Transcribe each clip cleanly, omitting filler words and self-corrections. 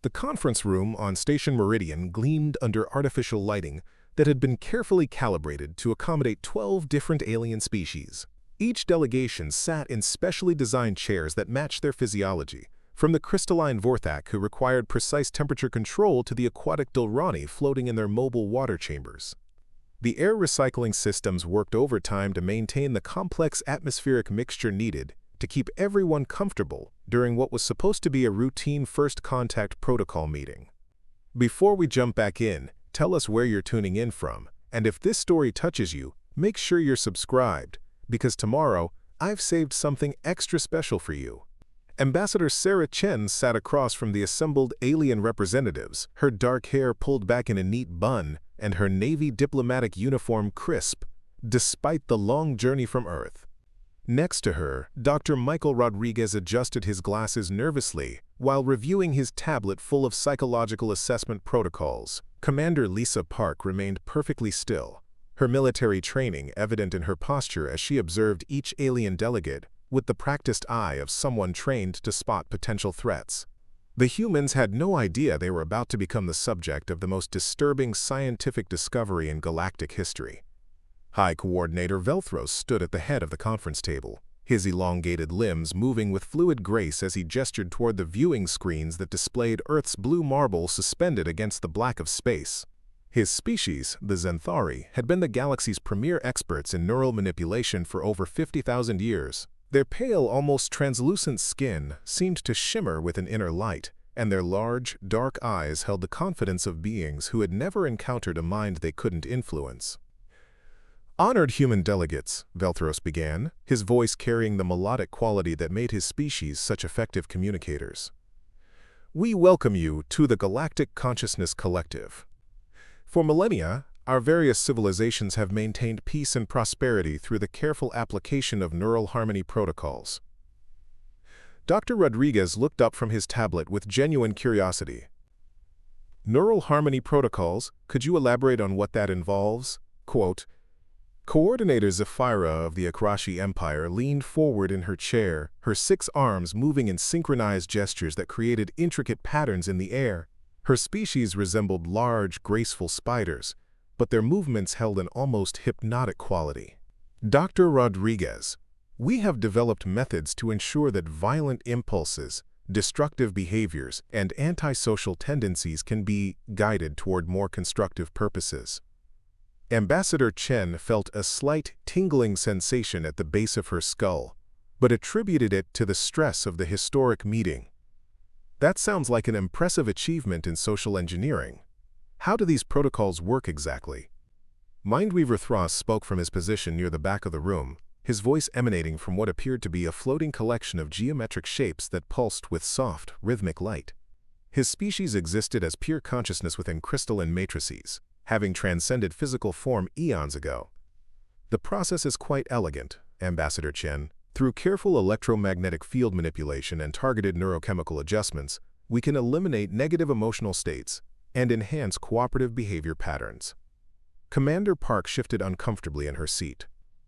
The conference room on Station Meridian gleamed under artificial lighting that had been carefully calibrated to accommodate 12 different alien species. Each delegation sat in specially designed chairs that matched their physiology, from the crystalline Vorthak who required precise temperature control to the aquatic Dilrani floating in their mobile water chambers. The air recycling systems worked overtime to maintain the complex atmospheric mixture needed to keep everyone comfortable during what was supposed to be a routine first contact protocol meeting. Before we jump back in, tell us where you're tuning in from, and if this story touches you, make sure you're subscribed, because tomorrow I've saved something extra special for you. Ambassador Sarah Chen sat across from the assembled alien representatives, her dark hair pulled back in a neat bun and her Navy diplomatic uniform crisp, despite the long journey from Earth. Next to her, Dr. Michael Rodriguez adjusted his glasses nervously while reviewing his tablet full of psychological assessment protocols. Commander Lisa Park remained perfectly still, her military training evident in her posture as she observed each alien delegate with the practiced eye of someone trained to spot potential threats. The humans had no idea they were about to become the subject of the most disturbing scientific discovery in galactic history. High Coordinator Velthros stood at the head of the conference table, his elongated limbs moving with fluid grace as he gestured toward the viewing screens that displayed Earth's blue marble suspended against the black of space. His species, the Zenthari, had been the galaxy's premier experts in neural manipulation for over 50,000 years. Their pale, almost translucent skin seemed to shimmer with an inner light, and their large, dark eyes held the confidence of beings who had never encountered a mind they couldn't influence. "Honored human delegates," Velthros began, his voice carrying the melodic quality that made his species such effective communicators. "We welcome you to the Galactic Consciousness Collective. For millennia, our various civilizations have maintained peace and prosperity through the careful application of neural harmony protocols." Dr. Rodriguez looked up from his tablet with genuine curiosity. "Neural harmony protocols, could you elaborate on what that involves?" Quote, Coordinator Zephira of the Akrashi Empire leaned forward in her chair, her 6 arms moving in synchronized gestures that created intricate patterns in the air. Her species resembled large, graceful spiders, but their movements held an almost hypnotic quality. "Dr. Rodriguez, we have developed methods to ensure that violent impulses, destructive behaviors, and antisocial tendencies can be guided toward more constructive purposes." Ambassador Chen felt a slight tingling sensation at the base of her skull, but attributed it to the stress of the historic meeting. "That sounds like an impressive achievement in social engineering. How do these protocols work exactly?" Mindweaver Thros spoke from his position near the back of the room, his voice emanating from what appeared to be a floating collection of geometric shapes that pulsed with soft, rhythmic light. His species existed as pure consciousness within crystalline matrices, having transcended physical form eons ago. "The process is quite elegant, Ambassador Chen. Through careful electromagnetic field manipulation and targeted neurochemical adjustments, we can eliminate negative emotional states and enhance cooperative behavior patterns." Commander Park shifted uncomfortably in her seat.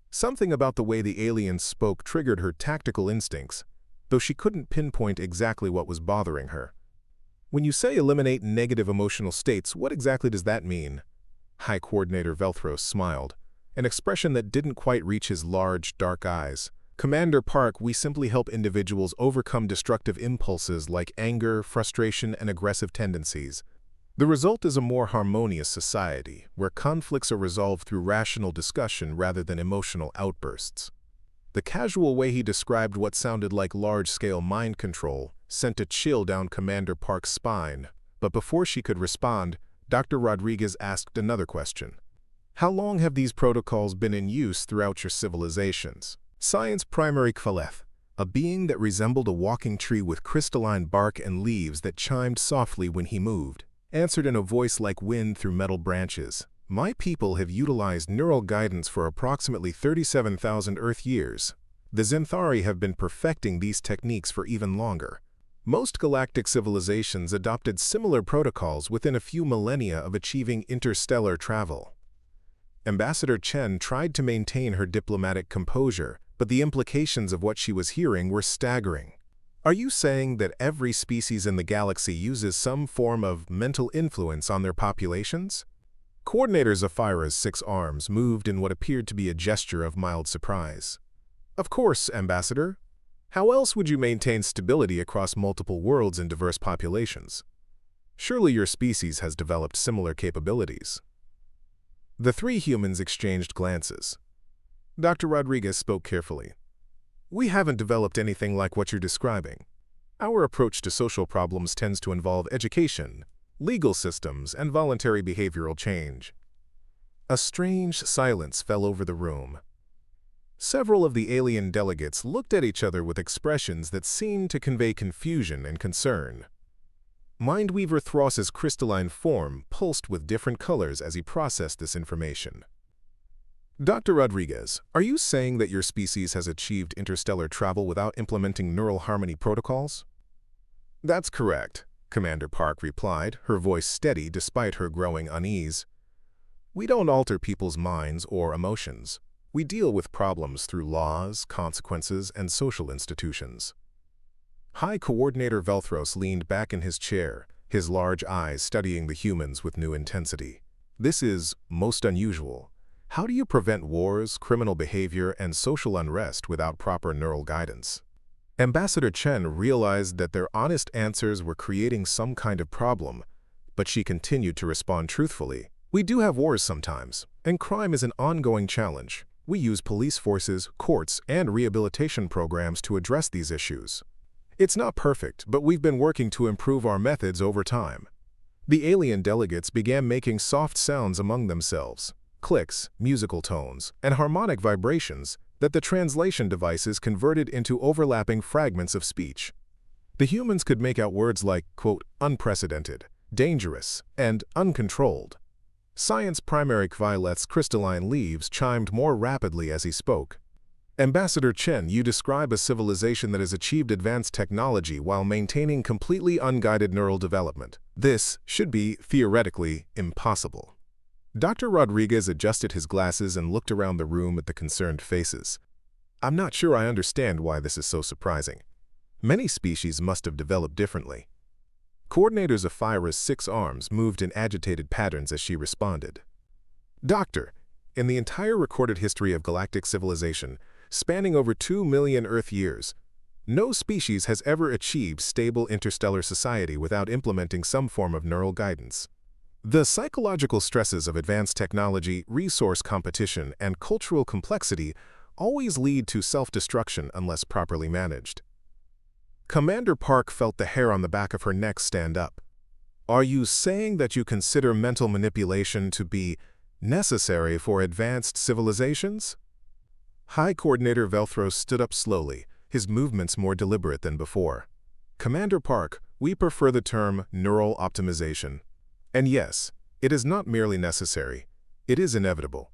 Something about the way the alien spoke triggered her tactical instincts, though she couldn't pinpoint exactly what was bothering her. "When you say eliminate negative emotional states, what exactly does that mean?" High Coordinator Velthros smiled, an expression that didn't quite reach his large, dark eyes. "Commander Park, we simply help individuals overcome destructive impulses like anger, frustration, and aggressive tendencies. The result is a more harmonious society, where conflicts are resolved through rational discussion rather than emotional outbursts." The casual way he described what sounded like large-scale mind control sent a chill down Commander Park's spine, but before she could respond, Dr. Rodriguez asked another question. "How long have these protocols been in use throughout your civilizations?" Science Primary Kvaleth, a being that resembled a walking tree with crystalline bark and leaves that chimed softly when he moved, answered in a voice like wind through metal branches. "My people have utilized neural guidance for approximately 37,000 Earth years. The Zenthari have been perfecting these techniques for even longer. Most galactic civilizations adopted similar protocols within a few millennia of achieving interstellar travel." Ambassador Chen tried to maintain her diplomatic composure, but the implications of what she was hearing were staggering. Are you saying that every species in the galaxy uses some form of mental influence on their populations? Coordinator Zephyr's 6 arms moved in what appeared to be a gesture of mild surprise. Of course, Ambassador. How else would you maintain stability across multiple worlds and diverse populations? Surely your species has developed similar capabilities. The 3 humans exchanged glances. Dr. Rodriguez spoke carefully. We haven't developed anything like what you're describing. Our approach to social problems tends to involve education, legal systems, and voluntary behavioral change. A strange silence fell over the room. Several of the alien delegates looked at each other with expressions that seemed to convey confusion and concern. Mindweaver Thros's crystalline form pulsed with different colors as he processed this information. Dr. Rodriguez, are you saying that your species has achieved interstellar travel without implementing neural harmony protocols? That's correct, Commander Park replied, her voice steady despite her growing unease. We don't alter people's minds or emotions. We deal with problems through laws, consequences, and social institutions. High Coordinator Velthros leaned back in his chair, his large eyes studying the humans with new intensity. This is most unusual. How do you prevent wars, criminal behavior, and social unrest without proper neural guidance? Ambassador Chen realized that their honest answers were creating some kind of problem, but she continued to respond truthfully. We do have wars sometimes, and crime is an ongoing challenge. We use police forces, courts, and rehabilitation programs to address these issues. It's not perfect, but we've been working to improve our methods over time. The alien delegates began making soft sounds among themselves, clicks, musical tones, and harmonic vibrations that the translation devices converted into overlapping fragments of speech. The humans could make out words like, quote, unprecedented, dangerous, and uncontrolled. Science Primary Violet's crystalline leaves chimed more rapidly as he spoke. Ambassador Chen, you describe a civilization that has achieved advanced technology while maintaining completely unguided neural development. This should be, theoretically, impossible. Dr. Rodriguez adjusted his glasses and looked around the room at the concerned faces. I'm not sure I understand why this is so surprising. Many species must have developed differently. Coordinator Zephyr's 6 arms moved in agitated patterns as she responded. Doctor, in the entire recorded history of galactic civilization, spanning over 2 million Earth years, no species has ever achieved stable interstellar society without implementing some form of neural guidance. The psychological stresses of advanced technology, resource competition, and cultural complexity always lead to self-destruction unless properly managed. Commander Park felt the hair on the back of her neck stand up. Are you saying that you consider mental manipulation to be necessary for advanced civilizations? High Coordinator Velthros stood up slowly, his movements more deliberate than before. Commander Park, we prefer the term neural optimization. And yes, it is not merely necessary, it is inevitable.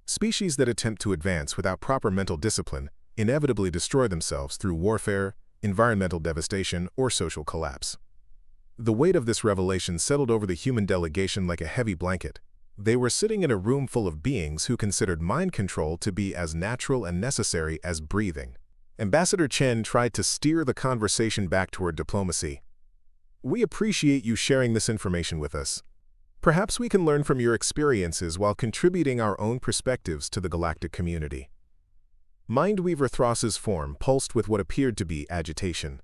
Species that attempt to advance without proper mental discipline inevitably destroy themselves through warfare, environmental devastation, or social collapse. The weight of this revelation settled over the human delegation like a heavy blanket. They were sitting in a room full of beings who considered mind control to be as natural and necessary as breathing. Ambassador Chen tried to steer the conversation back toward diplomacy. We appreciate you sharing this information with us. Perhaps we can learn from your experiences while contributing our own perspectives to the galactic community. Mindweaver Thros's form pulsed with what appeared to be agitation.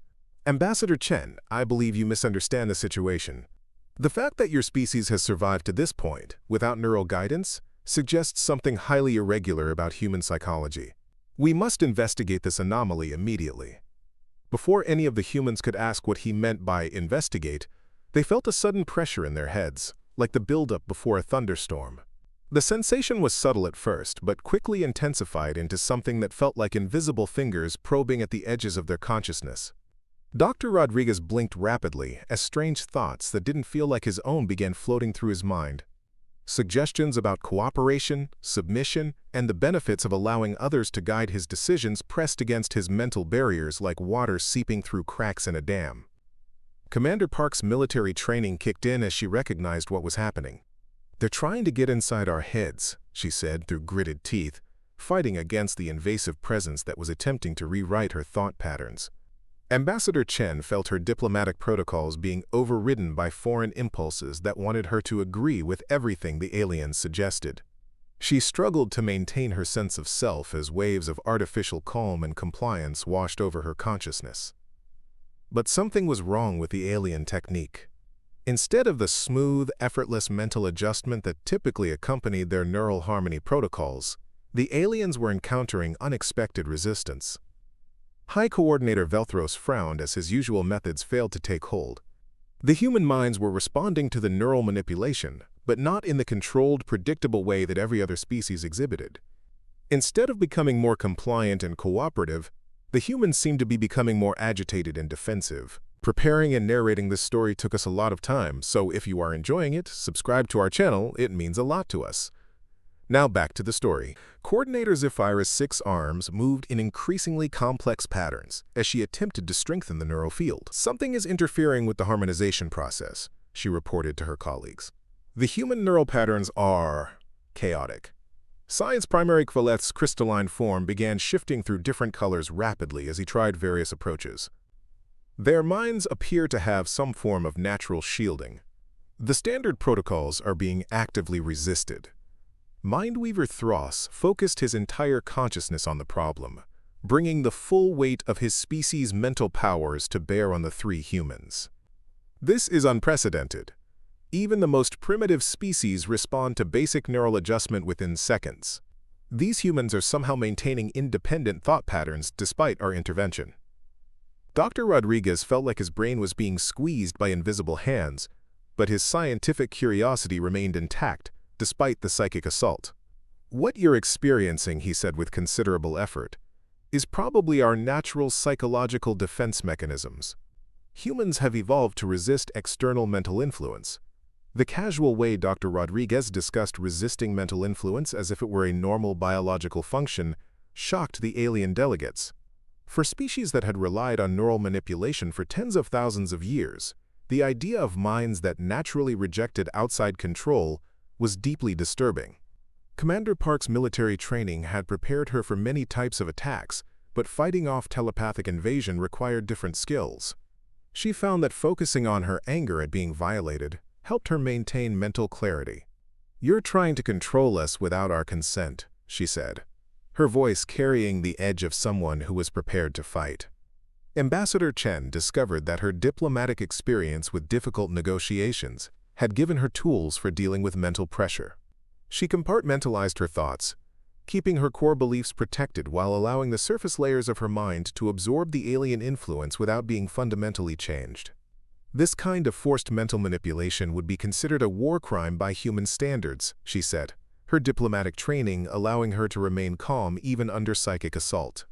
Ambassador Chen, I believe you misunderstand the situation. The fact that your species has survived to this point, without neural guidance, suggests something highly irregular about human psychology. We must investigate this anomaly immediately. Before any of the humans could ask what he meant by investigate, they felt a sudden pressure in their heads, like the buildup before a thunderstorm. The sensation was subtle at first, but quickly intensified into something that felt like invisible fingers probing at the edges of their consciousness. Dr. Rodriguez blinked rapidly as strange thoughts that didn't feel like his own began floating through his mind. Suggestions about cooperation, submission, and the benefits of allowing others to guide his decisions pressed against his mental barriers like water seeping through cracks in a dam. Commander Park's military training kicked in as she recognized what was happening. They're trying to get inside our heads, she said through gritted teeth, fighting against the invasive presence that was attempting to rewrite her thought patterns. Ambassador Chen felt her diplomatic protocols being overridden by foreign impulses that wanted her to agree with everything the aliens suggested. She struggled to maintain her sense of self as waves of artificial calm and compliance washed over her consciousness. But something was wrong with the alien technique. Instead of the smooth, effortless mental adjustment that typically accompanied their neural harmony protocols, the aliens were encountering unexpected resistance. High Coordinator Velthros frowned as his usual methods failed to take hold. The human minds were responding to the neural manipulation, but not in the controlled, predictable way that every other species exhibited. Instead of becoming more compliant and cooperative, the humans seemed to be becoming more agitated and defensive. Preparing and narrating this story took us a lot of time, so if you are enjoying it, subscribe to our channel, it means a lot to us. Now back to the story. Coordinator Zenthari's 6 arms moved in increasingly complex patterns as she attempted to strengthen the neural field. "Something is interfering with the harmonization process," she reported to her colleagues. "The human neural patterns are chaotic." Science Primary Velthros' crystalline form began shifting through different colors rapidly as he tried various approaches. Their minds appear to have some form of natural shielding. The standard protocols are being actively resisted. Mindweaver Velthros focused his entire consciousness on the problem, bringing the full weight of his species' mental powers to bear on the 3 humans. This is unprecedented. Even the most primitive species respond to basic neural adjustment within seconds. These humans are somehow maintaining independent thought patterns despite our intervention. Dr. Rodriguez felt like his brain was being squeezed by invisible hands, but his scientific curiosity remained intact despite the psychic assault. "What you're experiencing," he said with considerable effort, "is probably our natural psychological defense mechanisms. Humans have evolved to resist external mental influence." The casual way Dr. Rodriguez discussed resisting mental influence as if it were a normal biological function shocked the alien delegates. For species that had relied on neural manipulation for tens of thousands of years, the idea of minds that naturally rejected outside control was deeply disturbing. Commander Park's military training had prepared her for many types of attacks, but fighting off telepathic invasion required different skills. She found that focusing on her anger at being violated helped her maintain mental clarity. "You're trying to control us without our consent," she said, her voice carrying the edge of someone who was prepared to fight. Ambassador Chen discovered that her diplomatic experience with difficult negotiations had given her tools for dealing with mental pressure. She compartmentalized her thoughts, keeping her core beliefs protected while allowing the surface layers of her mind to absorb the alien influence without being fundamentally changed. This kind of forced mental manipulation would be considered a war crime by human standards, she said, her diplomatic training allowing her to remain calm even under psychic assault.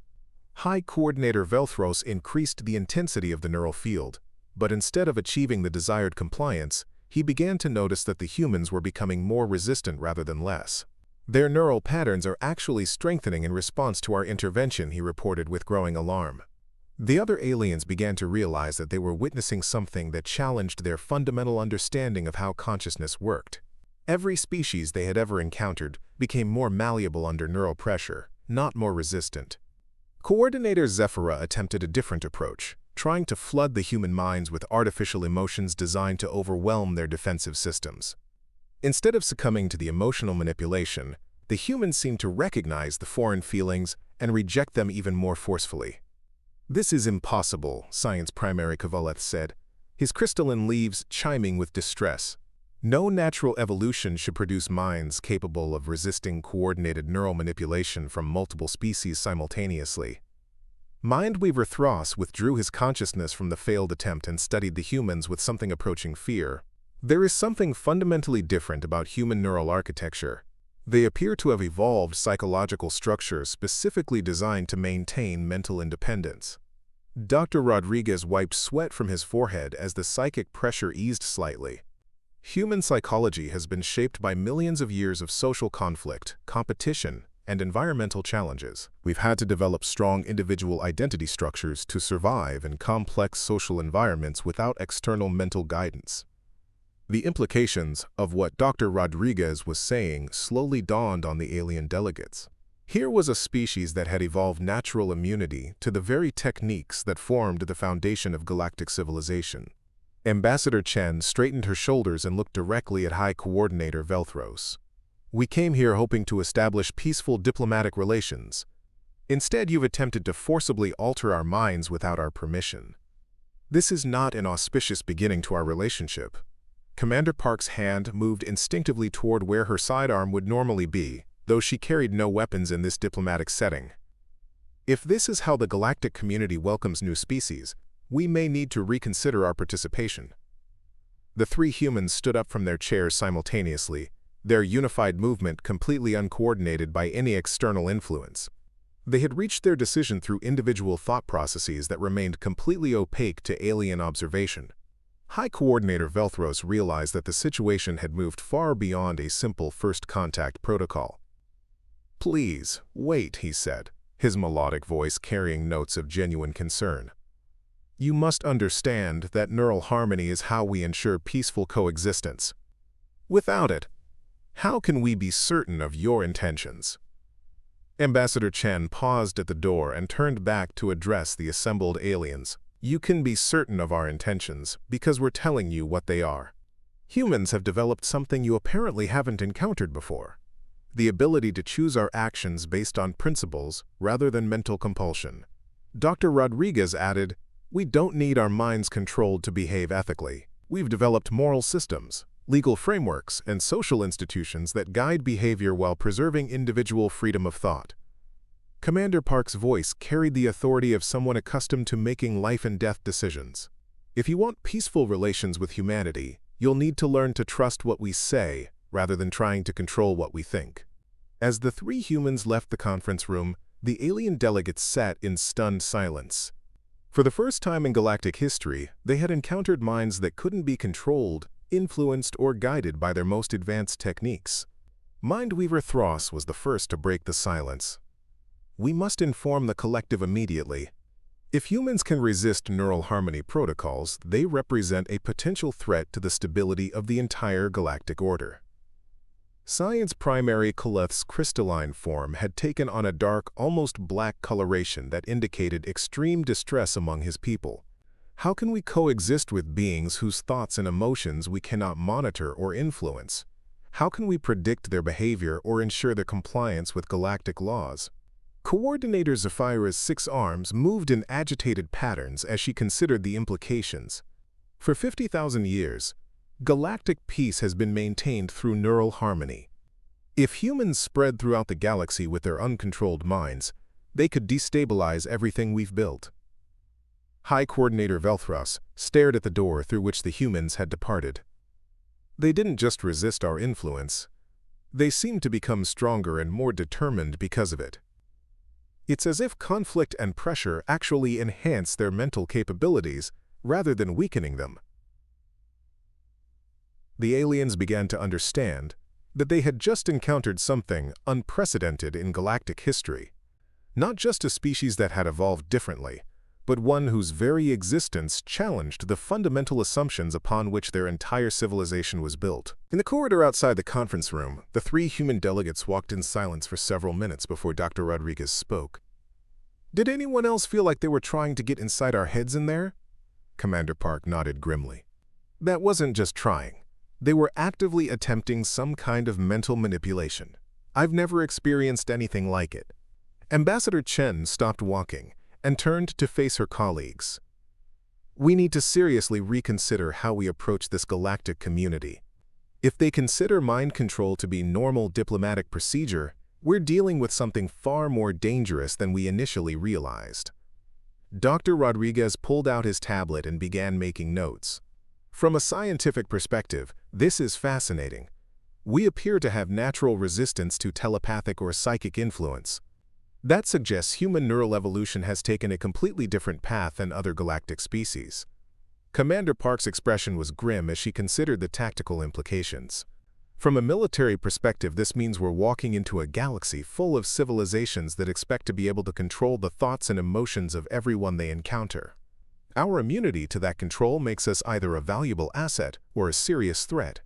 High Coordinator Velthros increased the intensity of the neural field, but instead of achieving the desired compliance, he began to notice that the humans were becoming more resistant rather than less. "Their neural patterns are actually strengthening in response to our intervention," he reported with growing alarm. The other aliens began to realize that they were witnessing something that challenged their fundamental understanding of how consciousness worked. Every species they had ever encountered became more malleable under neural pressure, not more resistant. Coordinator Zenthari attempted a different approach, trying to flood the human minds with artificial emotions designed to overwhelm their defensive systems. Instead of succumbing to the emotional manipulation, the humans seemed to recognize the foreign feelings and reject them even more forcefully. "This is impossible," Science Primary Velthros said, his crystalline leaves chiming with distress. "No natural evolution should produce minds capable of resisting coordinated neural manipulation from multiple species simultaneously." Mindweaver Velthros withdrew his consciousness from the failed attempt and studied the humans with something approaching fear. "There is something fundamentally different about human neural architecture. They appear to have evolved psychological structures specifically designed to maintain mental independence." Dr. Rodriguez wiped sweat from his forehead as the psychic pressure eased slightly. "Human psychology has been shaped by millions of years of social conflict, competition, and environmental challenges. We've had to develop strong individual identity structures to survive in complex social environments without external mental guidance." The implications of what Dr. Rodriguez was saying slowly dawned on the alien delegates. Here was a species that had evolved natural immunity to the very techniques that formed the foundation of galactic civilization. Ambassador Chen straightened her shoulders and looked directly at High Coordinator Velthros. "We came here hoping to establish peaceful diplomatic relations. Instead, you've attempted to forcibly alter our minds without our permission. This is not an auspicious beginning to our relationship." Commander Park's hand moved instinctively toward where her sidearm would normally be, though she carried no weapons in this diplomatic setting. "If this is how the galactic community welcomes new species, we may need to reconsider our participation." The three humans stood up from their chairs simultaneously, their unified movement completely uncoordinated by any external influence. They had reached their decision through individual thought processes that remained completely opaque to alien observation. High Coordinator Velthros realized that the situation had moved far beyond a simple first contact protocol. "Please, wait," he said, his melodic voice carrying notes of genuine concern. "You must understand that neural harmony is how we ensure peaceful coexistence. Without it, how can we be certain of your intentions?" Ambassador Chen paused at the door and turned back to address the assembled aliens. "You can be certain of our intentions because we're telling you what they are. Humans have developed something you apparently haven't encountered before: the ability to choose our actions based on principles rather than mental compulsion." Dr. Rodriguez added, "We don't need our minds controlled to behave ethically. We've developed moral systems, legal frameworks, and social institutions that guide behavior while preserving individual freedom of thought." Commander Park's voice carried the authority of someone accustomed to making life-and-death decisions. "If you want peaceful relations with humanity, you'll need to learn to trust what we say rather than trying to control what we think." As the three humans left the conference room, the alien delegates sat in stunned silence. For the first time in galactic history, they had encountered minds that couldn't be controlled, influenced, or guided by their most advanced techniques. Mindweaver Velthros was the first to break the silence. "We must inform the collective immediately. If humans can resist neural harmony protocols, they represent a potential threat to the stability of the entire galactic order." Science primary Coleth's crystalline form had taken on a dark, almost black coloration that indicated extreme distress among his people. "How can we coexist with beings whose thoughts and emotions we cannot monitor or influence? How can we predict their behavior or ensure their compliance with galactic laws?" Coordinator Zephyr's 6 arms moved in agitated patterns as she considered the implications. For 50,000 years, galactic peace has been maintained through neural harmony. If humans spread throughout the galaxy with their uncontrolled minds, they could destabilize everything we've built. High Coordinator Velthros stared at the door through which the humans had departed. "They didn't just resist our influence. They seemed to become stronger and more determined because of it. It's as if conflict and pressure actually enhance their mental capabilities rather than weakening them." The aliens began to understand that they had just encountered something unprecedented in galactic history. Not just a species that had evolved differently, but one whose very existence challenged the fundamental assumptions upon which their entire civilization was built. In the corridor outside the conference room, the three human delegates walked in silence for several minutes before Dr. Rodriguez spoke. "Did anyone else feel like they were trying to get inside our heads in there?" Commander Park nodded grimly. "That wasn't just trying. They were actively attempting some kind of mental manipulation. I've never experienced anything like it." Ambassador Chen stopped walking and turned to face her colleagues. "We need to seriously reconsider how we approach this galactic community. If they consider mind control to be normal diplomatic procedure, we're dealing with something far more dangerous than we initially realized." Dr. Rodriguez pulled out his tablet and began making notes. "From a scientific perspective, this is fascinating. We appear to have natural resistance to telepathic or psychic influence. That suggests human neural evolution has taken a completely different path than other galactic species." Commander Park's expression was grim as she considered the tactical implications. From a military perspective, this means we're walking into a galaxy full of civilizations that expect to be able to control the thoughts and emotions of everyone they encounter. Our immunity to that control makes us either a valuable asset or a serious threat.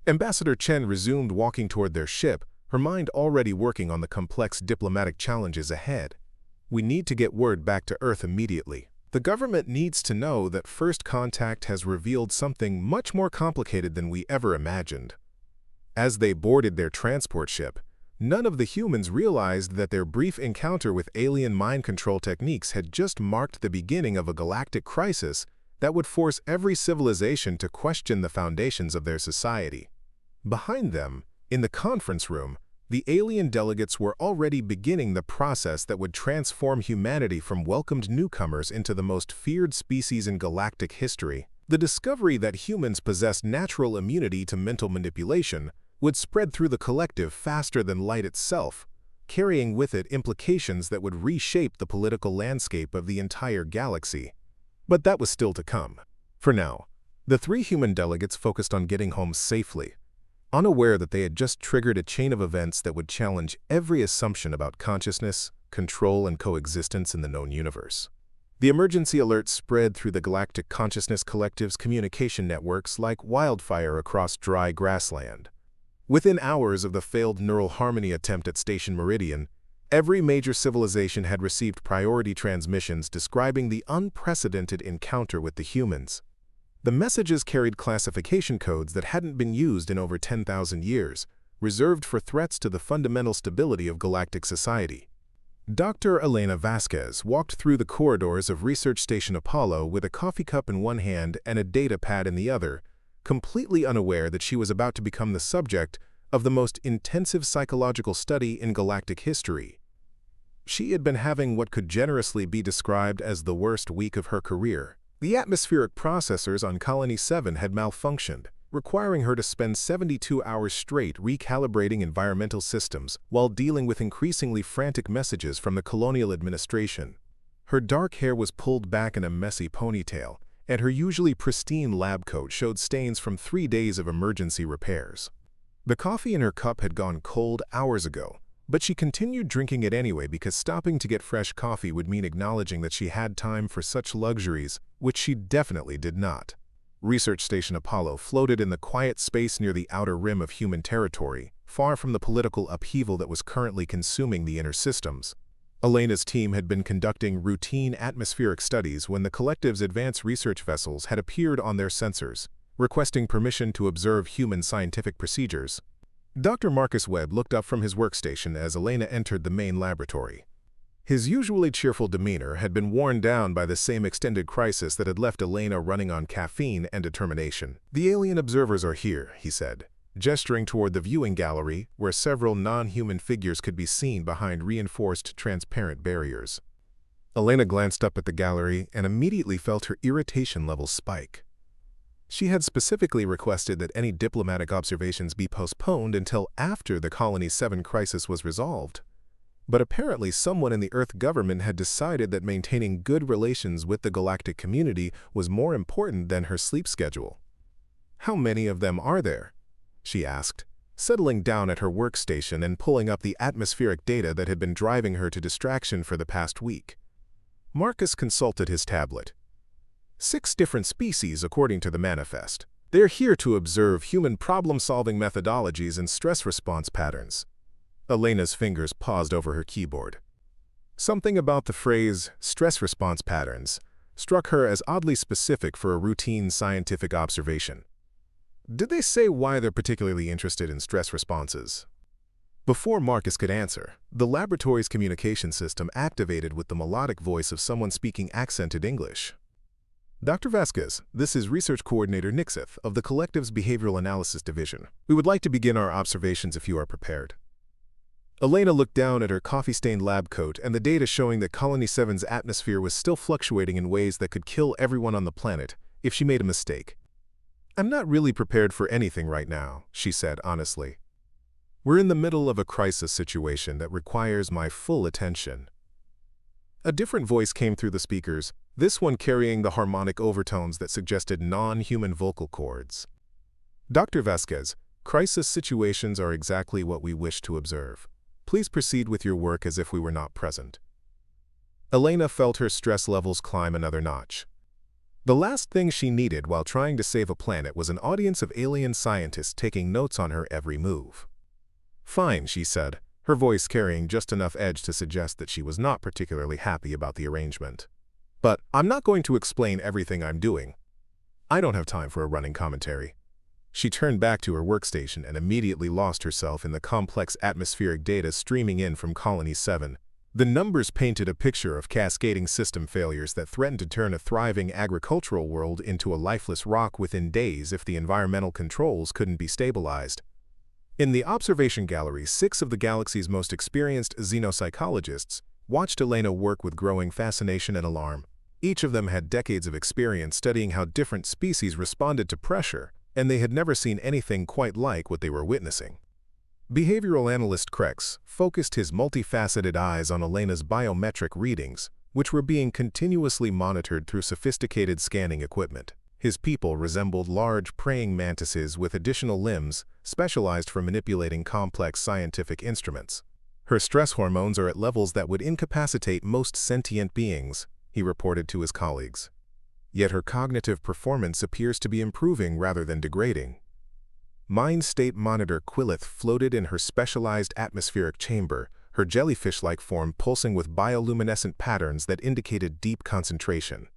Ambassador Chen resumed walking toward their ship, her mind already working on the complex diplomatic challenges ahead. "We need to get word back to Earth immediately. The government needs to know that First Contact has revealed something much more complicated than we ever imagined." As they boarded their transport ship, none of the humans realized that their brief encounter with alien mind control techniques had just marked the beginning of a galactic crisis that would force every civilization to question the foundations of their society. Behind them, in the conference room, the alien delegates were already beginning the process that would transform humanity from welcomed newcomers into the most feared species in galactic history. The discovery that humans possessed natural immunity to mental manipulation would spread through the collective faster than light itself, carrying with it implications that would reshape the political landscape of the entire galaxy. But that was still to come. For now, the three human delegates focused on getting home safely, unaware that they had just triggered a chain of events that would challenge every assumption about consciousness, control, and coexistence in the known universe. The emergency alert spread through the Galactic Consciousness Collective's communication networks like wildfire across dry grassland. Within hours of the failed neural harmony attempt at Station Meridian, every major civilization had received priority transmissions describing the unprecedented encounter with the humans. The messages carried classification codes that hadn't been used in over 10,000 years, reserved for threats to the fundamental stability of galactic society. Dr. Elena Vasquez walked through the corridors of Research Station Apollo with a coffee cup in one hand and a data pad in the other, completely unaware that she was about to become the subject of the most intensive psychological study in galactic history. She had been having what could generously be described as the worst week of her career. The atmospheric processors on Colony 7 had malfunctioned, requiring her to spend 72 hours straight recalibrating environmental systems while dealing with increasingly frantic messages from the colonial administration. Her dark hair was pulled back in a messy ponytail, and her usually pristine lab coat showed stains from 3 days of emergency repairs. The coffee in her cup had gone cold hours ago, but she continued drinking it anyway because stopping to get fresh coffee would mean acknowledging that she had time for such luxuries, which she definitely did not. Research Station Apollo floated in the quiet space near the outer rim of human territory, far from the political upheaval that was currently consuming the inner systems. Elena's team had been conducting routine atmospheric studies when the collective's advanced research vessels had appeared on their sensors, requesting permission to observe human scientific procedures. Dr. Marcus Webb looked up from his workstation as Elena entered the main laboratory. His usually cheerful demeanor had been worn down by the same extended crisis that had left Elena running on caffeine and determination. "The alien observers are here," he said, gesturing toward the viewing gallery where several non-human figures could be seen behind reinforced transparent barriers. Elena glanced up at the gallery and immediately felt her irritation levels spike. She had specifically requested that any diplomatic observations be postponed until after the Colony 7 crisis was resolved. But apparently someone in the Earth government had decided that maintaining good relations with the galactic community was more important than her sleep schedule. "How many of them are there?" she asked, settling down at her workstation and pulling up the atmospheric data that had been driving her to distraction for the past week. Marcus consulted his tablet. 6 different species according to the manifest. They're here to observe human problem-solving methodologies and stress response patterns. Elena's fingers paused over her keyboard. Something about the phrase, stress response patterns, struck her as oddly specific for a routine scientific observation. Did they say why they're particularly interested in stress responses? Before Marcus could answer, the laboratory's communication system activated with the melodic voice of someone speaking accented English. "Dr. Vasquez, this is Research Coordinator Nixith of the Collective's Behavioral Analysis Division. We would like to begin our observations if you are prepared." Elena looked down at her coffee-stained lab coat and the data showing that Colony 7's atmosphere was still fluctuating in ways that could kill everyone on the planet if she made a mistake. "I'm not really prepared for anything right now," she said honestly. "We're in the middle of a crisis situation that requires my full attention." A different voice came through the speakers, this one carrying the harmonic overtones that suggested non-human vocal cords. "Dr. Vasquez, crisis situations are exactly what we wish to observe. Please proceed with your work as if we were not present." Elena felt her stress levels climb another notch. The last thing she needed while trying to save a planet was an audience of alien scientists taking notes on her every move. "Fine," she said, her voice carrying just enough edge to suggest that she was not particularly happy about the arrangement. "But I'm not going to explain everything I'm doing. I don't have time for a running commentary." She turned back to her workstation and immediately lost herself in the complex atmospheric data streaming in from Colony 7. The numbers painted a picture of cascading system failures that threatened to turn a thriving agricultural world into a lifeless rock within days if the environmental controls couldn't be stabilized. In the observation gallery, 6 of the galaxy's most experienced xenopsychologists watched Elena work with growing fascination and alarm. Each of them had decades of experience studying how different species responded to pressure, and they had never seen anything quite like what they were witnessing. Behavioral analyst Krex focused his multifaceted eyes on Elena's biometric readings, which were being continuously monitored through sophisticated scanning equipment. His people resembled large praying mantises with additional limbs specialized for manipulating complex scientific instruments. "Her stress hormones are at levels that would incapacitate most sentient beings," he reported to his colleagues. "Yet her cognitive performance appears to be improving rather than degrading." Mind State Monitor Quillith floated in her specialized atmospheric chamber, her jellyfish-like form pulsing with bioluminescent patterns that indicated deep concentration.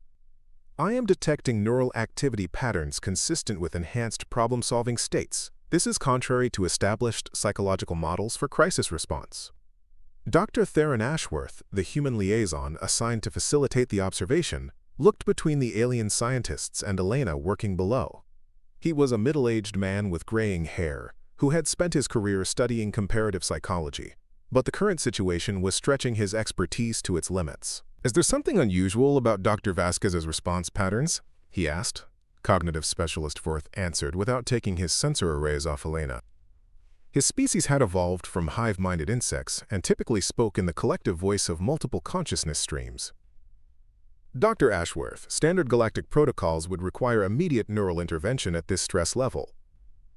"I am detecting neural activity patterns consistent with enhanced problem-solving states. This is contrary to established psychological models for crisis response." Dr. Theron Ashworth, the human liaison assigned to facilitate the observation, looked between the alien scientists and Elena working below. He was a middle-aged man with graying hair, who had spent his career studying comparative psychology. But the current situation was stretching his expertise to its limits. "Is there something unusual about Dr. Vasquez's response patterns?" he asked. Cognitive specialist Forth answered without taking his sensor arrays off Elena. His species had evolved from hive-minded insects and typically spoke in the collective voice of multiple consciousness streams. "Dr. Ashworth, standard galactic protocols would require immediate neural intervention at this stress level.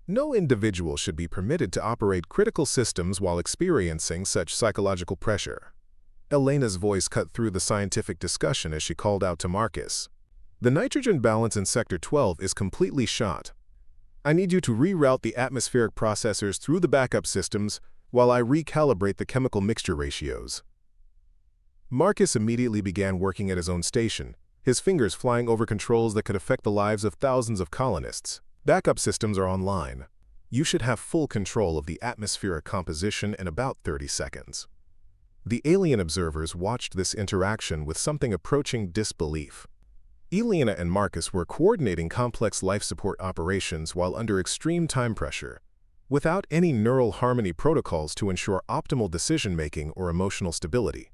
No individual should be permitted to operate critical systems while experiencing such psychological pressure." Elena's voice cut through the scientific discussion as she called out to Marcus. "The nitrogen balance in Sector 12 is completely shot. I need you to reroute the atmospheric processors through the backup systems while I recalibrate the chemical mixture ratios." Marcus immediately began working at his own station, his fingers flying over controls that could affect the lives of thousands of colonists. "Backup systems are online. You should have full control of the atmospheric composition in about 30 seconds. The alien observers watched this interaction with something approaching disbelief. Elena and Marcus were coordinating complex life support operations while under extreme time pressure, without any neural harmony protocols to ensure optimal decision-making or emotional stability.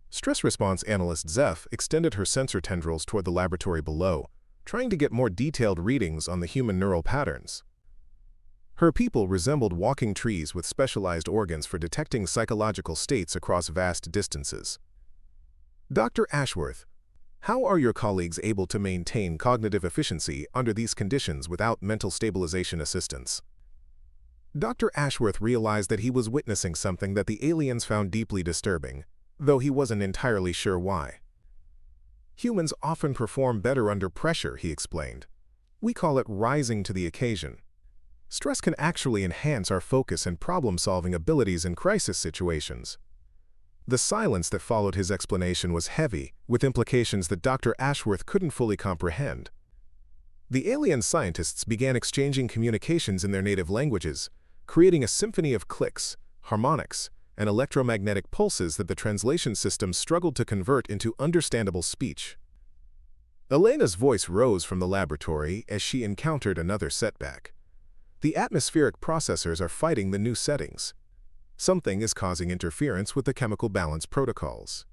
Stress response analyst Zeph extended her sensor tendrils toward the laboratory below, trying to get more detailed readings on the human neural patterns. Her people resembled walking trees with specialized organs for detecting psychological states across vast distances. "Dr. Ashworth, how are your colleagues able to maintain cognitive efficiency under these conditions without mental stabilization assistance?" Dr. Ashworth realized that he was witnessing something that the aliens found deeply disturbing, though he wasn't entirely sure why. "Humans often perform better under pressure," he explained. "We call it rising to the occasion. Stress can actually enhance our focus and problem-solving abilities in crisis situations." The silence that followed his explanation was heavy, with implications that Dr. Ashworth couldn't fully comprehend. The alien scientists began exchanging communications in their native languages, creating a symphony of clicks, harmonics, and electromagnetic pulses that the translation system struggled to convert into understandable speech. Elena's voice rose from the laboratory as she encountered another setback. The atmospheric processors are fighting the new settings. Something is causing interference with the chemical balance protocols.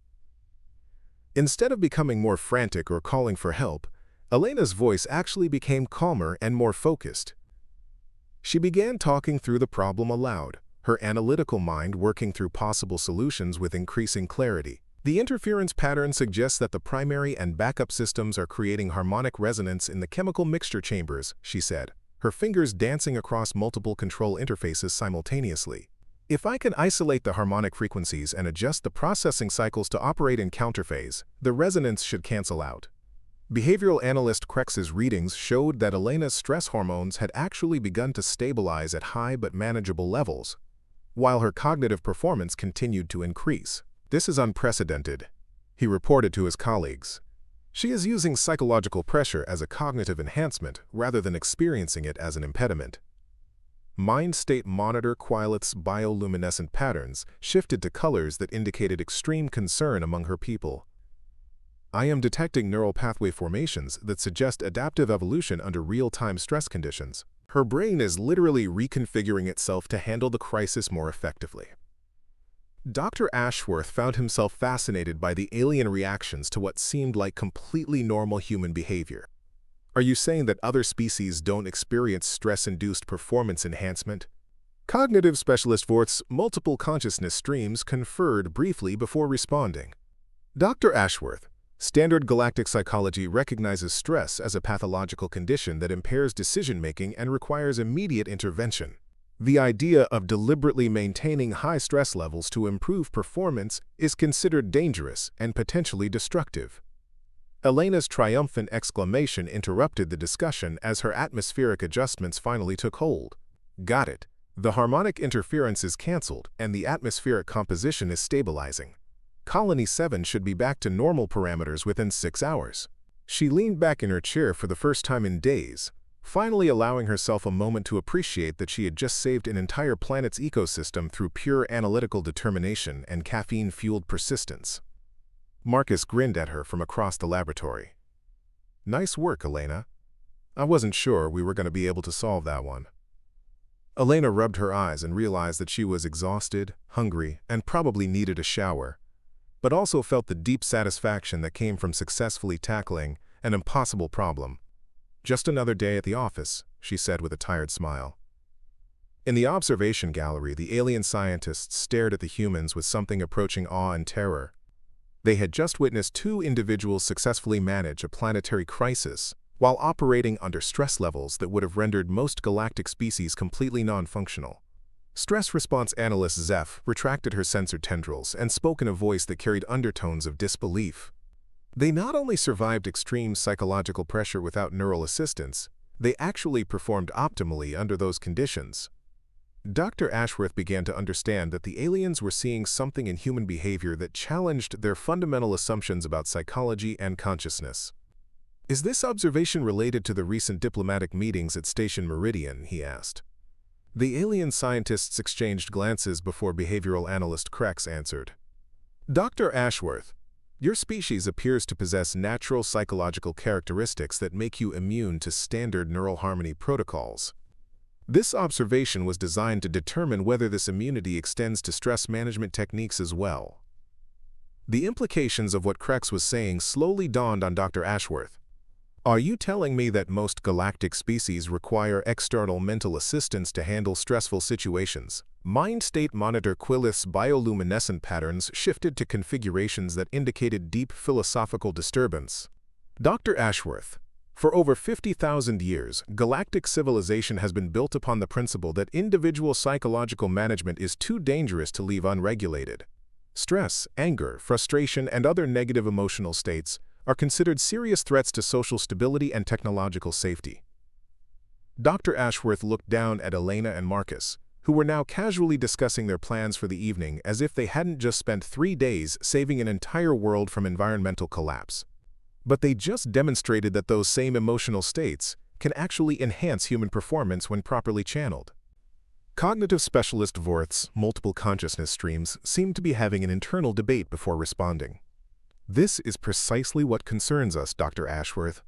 Instead of becoming more frantic or calling for help, Elena's voice actually became calmer and more focused. She began talking through the problem aloud, her analytical mind working through possible solutions with increasing clarity. "The interference pattern suggests that the primary and backup systems are creating harmonic resonance in the chemical mixture chambers," she said, her fingers dancing across multiple control interfaces simultaneously. "If I can isolate the harmonic frequencies and adjust the processing cycles to operate in counterphase, the resonance should cancel out." Behavioral analyst Krex's readings showed that Elena's stress hormones had actually begun to stabilize at high but manageable levels. while her cognitive performance continued to increase. "This is unprecedented," he reported to his colleagues. "She is using psychological pressure as a cognitive enhancement rather than experiencing it as an impediment." Mind state monitor Quillet's bioluminescent patterns shifted to colors that indicated extreme concern among her people. "I am detecting neural pathway formations that suggest adaptive evolution under real-time stress conditions." Her brain is literally reconfiguring itself to handle the crisis more effectively. Dr. Ashworth found himself fascinated by the alien reactions to what seemed like completely normal human behavior. "Are you saying that other species don't experience stress-induced performance enhancement?" Cognitive specialist Velthros' multiple consciousness streams conferred briefly before responding. "Dr. Ashworth, standard galactic psychology recognizes stress as a pathological condition that impairs decision-making and requires immediate intervention. The idea of deliberately maintaining high stress levels to improve performance is considered dangerous and potentially destructive." Elena's triumphant exclamation interrupted the discussion as her atmospheric adjustments finally took hold. "Got it. The harmonic interference is canceled and the atmospheric composition is stabilizing. Colony 7 should be back to normal parameters within 6 hours." She leaned back in her chair for the first time in days, finally allowing herself a moment to appreciate that she had just saved an entire planet's ecosystem through pure analytical determination and caffeine-fueled persistence. Marcus grinned at her from across the laboratory. "Nice work, Elena. I wasn't sure we were going to be able to solve that one." Elena rubbed her eyes and realized that she was exhausted, hungry, and probably needed a shower, but also felt the deep satisfaction that came from successfully tackling an impossible problem. "Just another day at the office," she said with a tired smile. In the observation gallery, the alien scientists stared at the humans with something approaching awe and terror. They had just witnessed 2 individuals successfully manage a planetary crisis while operating under stress levels that would have rendered most galactic species completely non-functional. Stress response analyst Zeph retracted her sensor tendrils and spoke in a voice that carried undertones of disbelief. "They not only survived extreme psychological pressure without neural assistance, they actually performed optimally under those conditions." Dr. Ashworth began to understand that the aliens were seeing something in human behavior that challenged their fundamental assumptions about psychology and consciousness. "Is this observation related to the recent diplomatic meetings at Station Meridian?" he asked. The alien scientists exchanged glances before behavioral analyst Krex answered. "Dr. Ashworth, your species appears to possess natural psychological characteristics that make you immune to standard neural harmony protocols. This observation was designed to determine whether this immunity extends to stress management techniques as well." The implications of what Krex was saying slowly dawned on Dr. Ashworth. "Are you telling me that most galactic species require external mental assistance to handle stressful situations?" Mind state monitor Quillet's bioluminescent patterns shifted to configurations that indicated deep philosophical disturbance. "Dr. Ashworth, for over 50,000 years, galactic civilization has been built upon the principle that individual psychological management is too dangerous to leave unregulated. Stress, anger, frustration, and other negative emotional states are considered serious threats to social stability and technological safety." Dr. Ashworth looked down at Elena and Marcus, who were now casually discussing their plans for the evening as if they hadn't just spent 3 days saving an entire world from environmental collapse. But they just demonstrated that those same emotional states can actually enhance human performance when properly channeled. Cognitive specialist Velthros' multiple consciousness streams seemed to be having an internal debate before responding. "This is precisely what concerns us, Dr. Ashworth.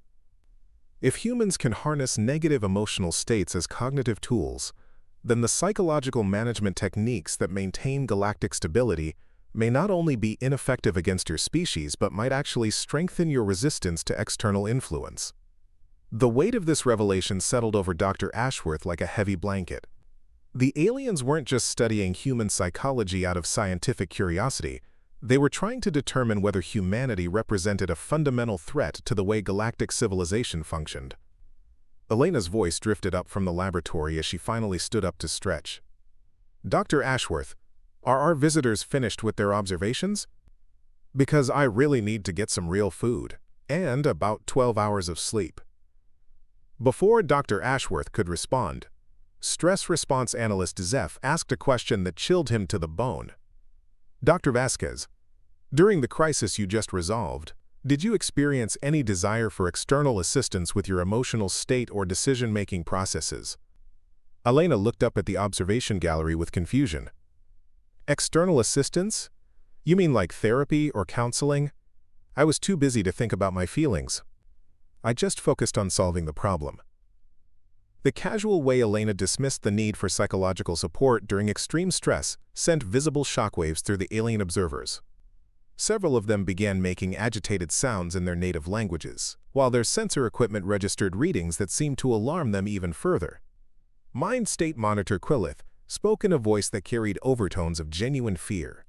If humans can harness negative emotional states as cognitive tools, then the psychological management techniques that maintain galactic stability may not only be ineffective against your species but might actually strengthen your resistance to external influence." The weight of this revelation settled over Dr. Ashworth like a heavy blanket. The aliens weren't just studying human psychology out of scientific curiosity. They were trying to determine whether humanity represented a fundamental threat to the way galactic civilization functioned. Elena's voice drifted up from the laboratory as she finally stood up to stretch. "Dr. Ashworth, are our visitors finished with their observations? Because I really need to get some real food, and about 12 hours of sleep." Before Dr. Ashworth could respond, stress response analyst Zeph asked a question that chilled him to the bone. Dr. Vasquez, during the crisis you just resolved, did you experience any desire for external assistance with your emotional state or decision-making processes? Elena looked up at the observation gallery with confusion. External assistance? You mean like therapy or counseling? I was too busy to think about my feelings. I just focused on solving the problem. The casual way Elena dismissed the need for psychological support during extreme stress sent visible shockwaves through the alien observers. Several of them began making agitated sounds in their native languages, while their sensor equipment registered readings that seemed to alarm them even further. Mind State Monitor Quillith spoke in a voice that carried overtones of genuine fear.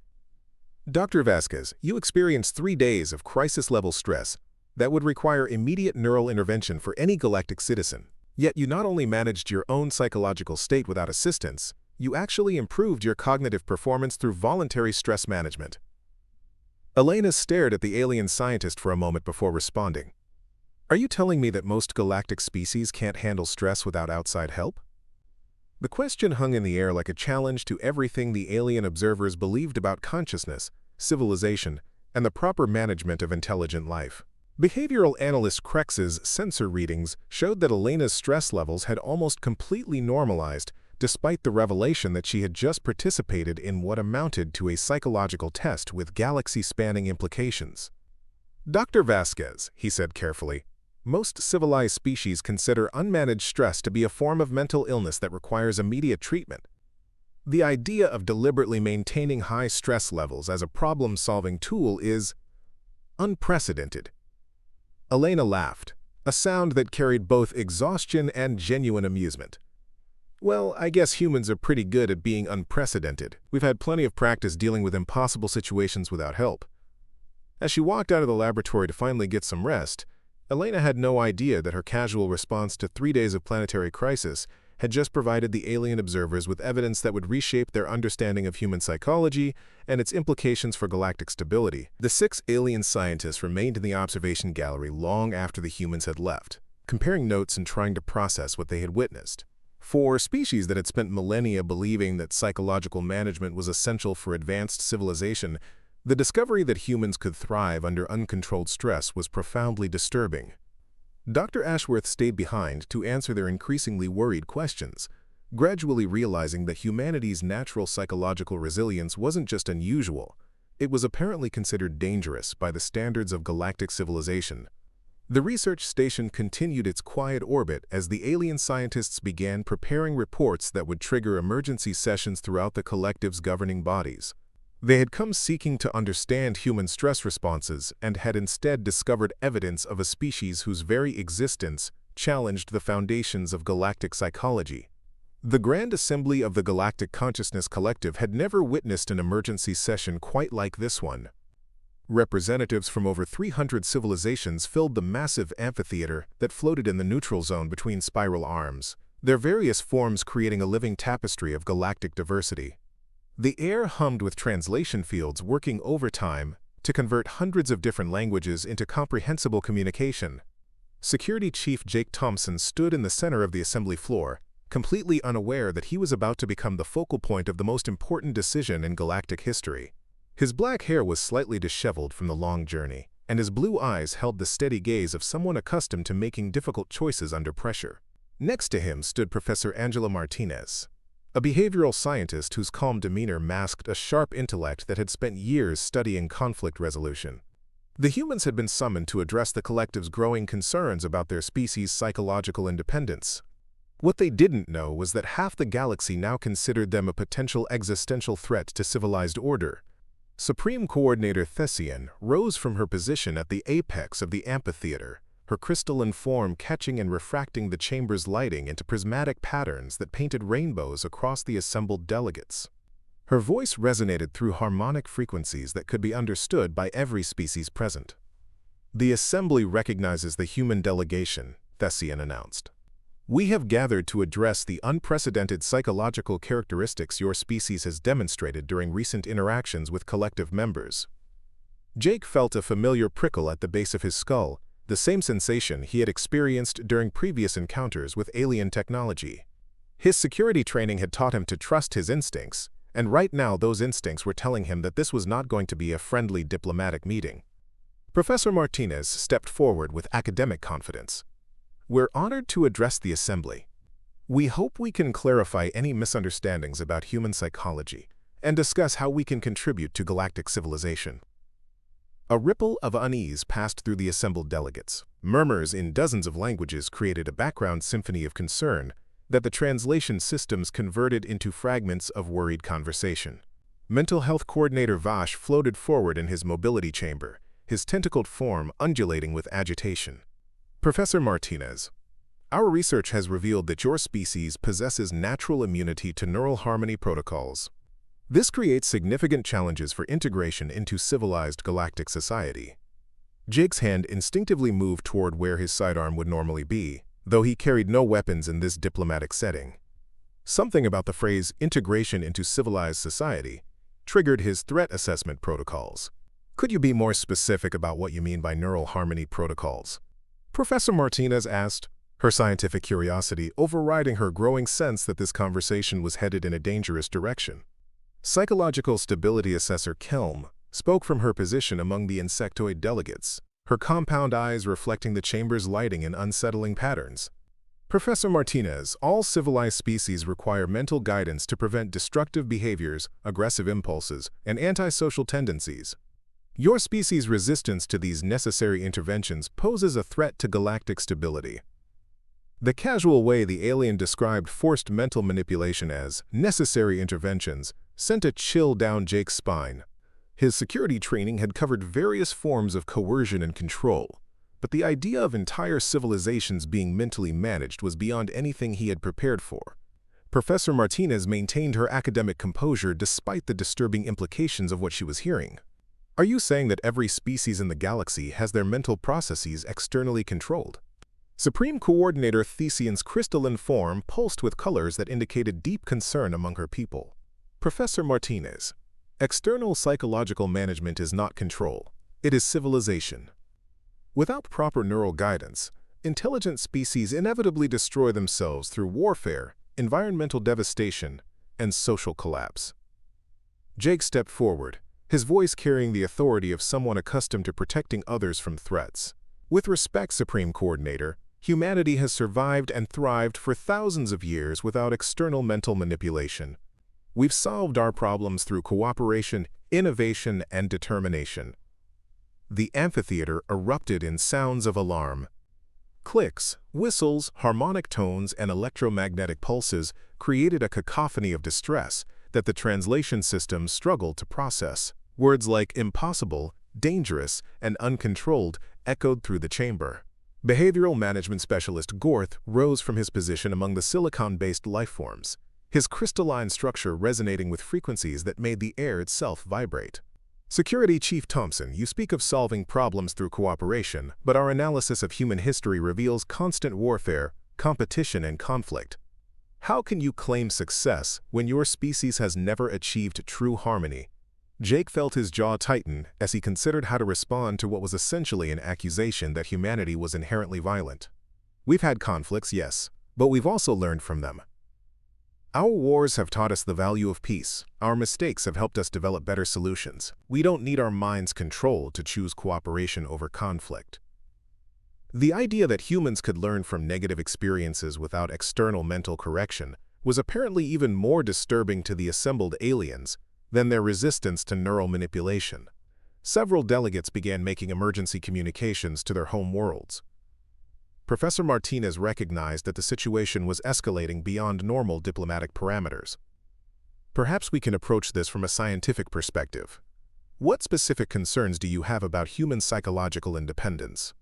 Dr. Vasquez, you experienced 3 days of crisis-level stress that would require immediate neural intervention for any galactic citizen. Yet you not only managed your own psychological state without assistance, you actually improved your cognitive performance through voluntary stress management. Elena stared at the alien scientist for a moment before responding. Are you telling me that most galactic species can't handle stress without outside help? The question hung in the air like a challenge to everything the alien observers believed about consciousness, civilization, and the proper management of intelligent life. Behavioral analyst Krex's sensor readings showed that Elena's stress levels had almost completely normalized, despite the revelation that she had just participated in what amounted to a psychological test with galaxy-spanning implications. Dr. Vasquez, he said carefully, most civilized species consider unmanaged stress to be a form of mental illness that requires immediate treatment. The idea of deliberately maintaining high stress levels as a problem-solving tool is unprecedented. Elena laughed, a sound that carried both exhaustion and genuine amusement. Well, I guess humans are pretty good at being unprecedented. We've had plenty of practice dealing with impossible situations without help. As she walked out of the laboratory to finally get some rest, Elena had no idea that her casual response to 3 days of planetary crisis had just provided the alien observers with evidence that would reshape their understanding of human psychology and its implications for galactic stability. The 6 alien scientists remained in the observation gallery long after the humans had left, comparing notes and trying to process what they had witnessed. For species that had spent millennia believing that psychological management was essential for advanced civilization, the discovery that humans could thrive under uncontrolled stress was profoundly disturbing. Dr. Ashworth stayed behind to answer their increasingly worried questions, gradually realizing that humanity's natural psychological resilience wasn't just unusual, it was apparently considered dangerous by the standards of galactic civilization. The research station continued its quiet orbit as the alien scientists began preparing reports that would trigger emergency sessions throughout the collective's governing bodies. They had come seeking to understand human stress responses and had instead discovered evidence of a species whose very existence challenged the foundations of galactic psychology. The Grand Assembly of the Galactic Consciousness Collective had never witnessed an emergency session quite like this one. Representatives from over 300 civilizations filled the massive amphitheater that floated in the neutral zone between spiral arms, their various forms creating a living tapestry of galactic diversity. The air hummed with translation fields working overtime to convert hundreds of different languages into comprehensible communication. Security Chief Jake Thompson stood in the center of the assembly floor, completely unaware that he was about to become the focal point of the most important decision in galactic history. His black hair was slightly disheveled from the long journey, and his blue eyes held the steady gaze of someone accustomed to making difficult choices under pressure. Next to him stood Professor Angela Martinez, a behavioral scientist whose calm demeanor masked a sharp intellect that had spent years studying conflict resolution. The humans had been summoned to address the collective's growing concerns about their species' psychological independence. What they didn't know was that half the galaxy now considered them a potential existential threat to civilized order. Supreme Coordinator Velthros rose from her position at the apex of the amphitheater, her crystalline form catching and refracting the chamber's lighting into prismatic patterns that painted rainbows across the assembled delegates. Her voice resonated through harmonic frequencies that could be understood by every species present. "The Assembly recognizes the human delegation," Velthros announced. "We have gathered to address the unprecedented psychological characteristics your species has demonstrated during recent interactions with collective members." Jake felt a familiar prickle at the base of his skull, the same sensation he had experienced during previous encounters with alien technology. His security training had taught him to trust his instincts, and right now those instincts were telling him that this was not going to be a friendly diplomatic meeting. Professor Martinez stepped forward with academic confidence. "We're honored to address the assembly. We hope we can clarify any misunderstandings about human psychology and discuss how we can contribute to galactic civilization." A ripple of unease passed through the assembled delegates. Murmurs in dozens of languages created a background symphony of concern that the translation systems converted into fragments of worried conversation. Mental Health Coordinator Vash floated forward in his mobility chamber, his tentacled form undulating with agitation. "Professor Martinez, our research has revealed that your species possesses natural immunity to neural harmony protocols. This creates significant challenges for integration into civilized galactic society." Jake's hand instinctively moved toward where his sidearm would normally be, though he carried no weapons in this diplomatic setting. Something about the phrase "integration into civilized society" triggered his threat assessment protocols. "Could you be more specific about what you mean by neural harmony protocols?" Professor Martinez asked, her scientific curiosity overriding her growing sense that this conversation was headed in a dangerous direction. Psychological Stability Assessor Kelm spoke from her position among the insectoid delegates, her compound eyes reflecting the chamber's lighting in unsettling patterns. "Professor Martinez, all civilized species require mental guidance to prevent destructive behaviors, aggressive impulses, and antisocial tendencies. Your species' resistance to these necessary interventions poses a threat to galactic stability." The casual way the alien described forced mental manipulation as necessary interventions sent a chill down Jake's spine. His security training had covered various forms of coercion and control, but the idea of entire civilizations being mentally managed was beyond anything he had prepared for. Professor Martinez maintained her academic composure despite the disturbing implications of what she was hearing. "Are you saying that every species in the galaxy has their mental processes externally controlled?" Supreme Coordinator Thesian's crystalline form pulsed with colors that indicated deep concern among her people. "Professor Martinez, external psychological management is not control, it is civilization. Without proper neural guidance, intelligent species inevitably destroy themselves through warfare, environmental devastation, and social collapse." Jake stepped forward, his voice carrying the authority of someone accustomed to protecting others from threats. "With respect, Supreme Coordinator, humanity has survived and thrived for thousands of years without external mental manipulation. We've solved our problems through cooperation, innovation, and determination." The amphitheater erupted in sounds of alarm. Clicks, whistles, harmonic tones, and electromagnetic pulses created a cacophony of distress that the translation system struggled to process. Words like impossible, dangerous, and uncontrolled echoed through the chamber. Behavioral management specialist Gorth rose from his position among the silicon-based lifeforms, his crystalline structure resonating with frequencies that made the air itself vibrate. "Security Chief Thompson, you speak of solving problems through cooperation, but our analysis of human history reveals constant warfare, competition, and conflict. How can you claim success when your species has never achieved true harmony?" Jake felt his jaw tighten as he considered how to respond to what was essentially an accusation that humanity was inherently violent. "We've had conflicts, yes, but we've also learned from them. Our wars have taught us the value of peace. Our mistakes have helped us develop better solutions. We don't need our minds controlled to choose cooperation over conflict." The idea that humans could learn from negative experiences without external mental correction was apparently even more disturbing to the assembled aliens than their resistance to neural manipulation. Several delegates began making emergency communications to their home worlds. Professor Martinez recognized that the situation was escalating beyond normal diplomatic parameters. "Perhaps we can approach this from a scientific perspective. What specific concerns do you have about human psychological independence?"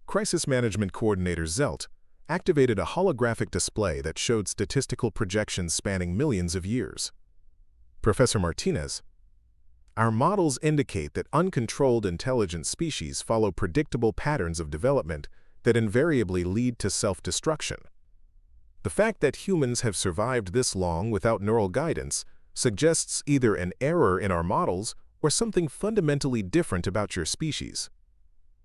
Crisis Management Coordinator Zelt activated a holographic display that showed statistical projections spanning millions of years. "Professor Martinez, our models indicate that uncontrolled intelligent species follow predictable patterns of development that invariably lead to self-destruction. The fact that humans have survived this long without neural guidance suggests either an error in our models or something fundamentally different about your species.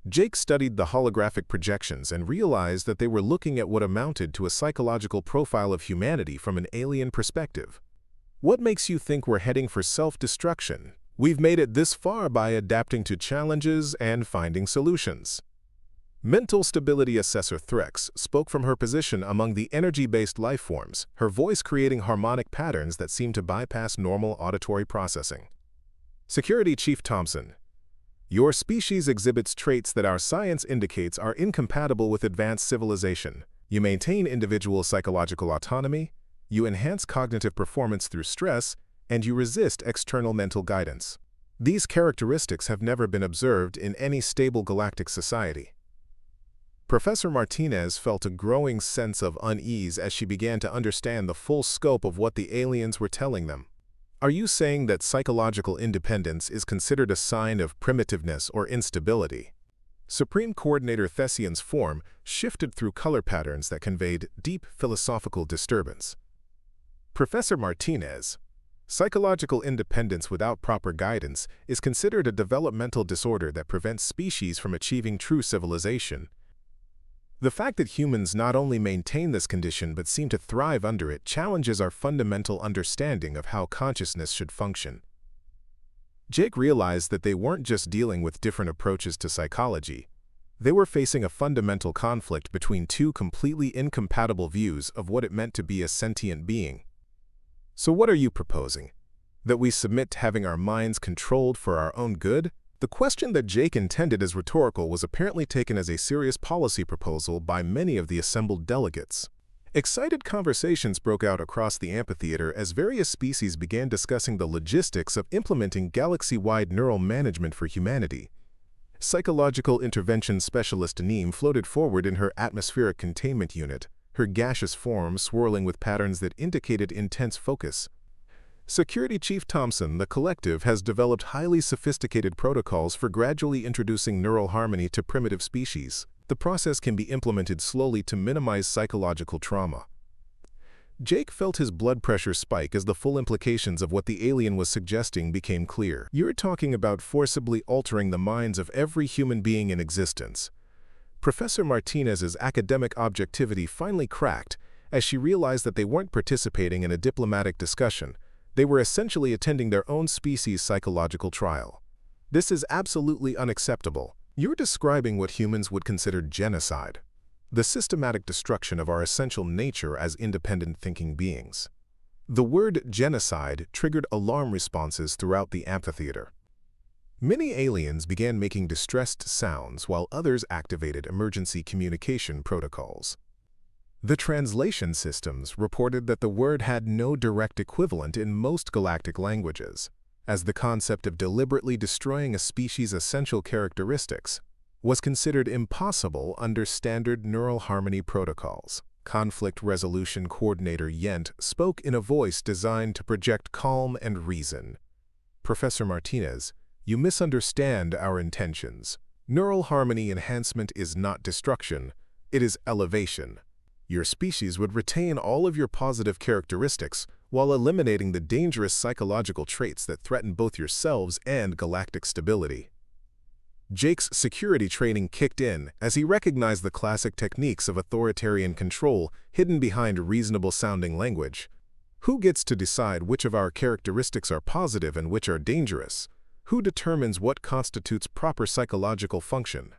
Jake studied the holographic projections and realized that they were looking at what amounted to a psychological profile of humanity from an alien perspective. What makes you think we're heading for self-destruction? We've made it this far by adapting to challenges and finding solutions. Mental stability assessor Threx spoke from her position among the energy-based life forms, her voice creating harmonic patterns that seemed to bypass normal auditory processing. Security Chief Thompson: your species exhibits traits that our science indicates are incompatible with advanced civilization. You maintain individual psychological autonomy, you enhance cognitive performance through stress, and you resist external mental guidance. These characteristics have never been observed in any stable galactic society. Professor Martinez felt a growing sense of unease as she began to understand the full scope of what the aliens were telling them. Are you saying that psychological independence is considered a sign of primitiveness or instability? Supreme Coordinator Thessian's form shifted through color patterns that conveyed deep philosophical disturbance. Professor Martinez: psychological independence without proper guidance is considered a developmental disorder that prevents species from achieving true civilization. The fact that humans not only maintain this condition but seem to thrive under it challenges our fundamental understanding of how consciousness should function. Jake realized that they weren't just dealing with different approaches to psychology. They were facing a fundamental conflict between two completely incompatible views of what it meant to be a sentient being. So what are you proposing? That we submit to having our minds controlled for our own good? The question that Jake intended as rhetorical was apparently taken as a serious policy proposal by many of the assembled delegates. Excited conversations broke out across the amphitheater as various species began discussing the logistics of implementing galaxy-wide neural management for humanity. Psychological intervention specialist Neem floated forward in her atmospheric containment unit, her gaseous form swirling with patterns that indicated intense focus. Security Chief Thompson: the collective has developed highly sophisticated protocols for gradually introducing neural harmony to primitive species. The process can be implemented slowly to minimize psychological trauma. Jake felt his blood pressure spike as the full implications of what the alien was suggesting became clear. You're talking about forcibly altering the minds of every human being in existence. Professor Martinez's academic objectivity finally cracked as she realized that they weren't participating in a diplomatic discussion. They were essentially attending their own species' psychological trial. This is absolutely unacceptable. You're describing what humans would consider genocide, the systematic destruction of our essential nature as independent thinking beings. The word genocide triggered alarm responses throughout the amphitheater. Many aliens began making distressed sounds while others activated emergency communication protocols. The translation systems reported that the word had no direct equivalent in most galactic languages, as the concept of deliberately destroying a species' essential characteristics was considered impossible under standard neural harmony protocols. Conflict Resolution Coordinator Yent spoke in a voice designed to project calm and reason. Professor Martinez, you misunderstand our intentions. Neural harmony enhancement is not destruction, it is elevation. Your species would retain all of your positive characteristics while eliminating the dangerous psychological traits that threaten both yourselves and galactic stability. Jake's security training kicked in as he recognized the classic techniques of authoritarian control hidden behind reasonable-sounding language. Who gets to decide which of our characteristics are positive and which are dangerous? Who determines what constitutes proper psychological function?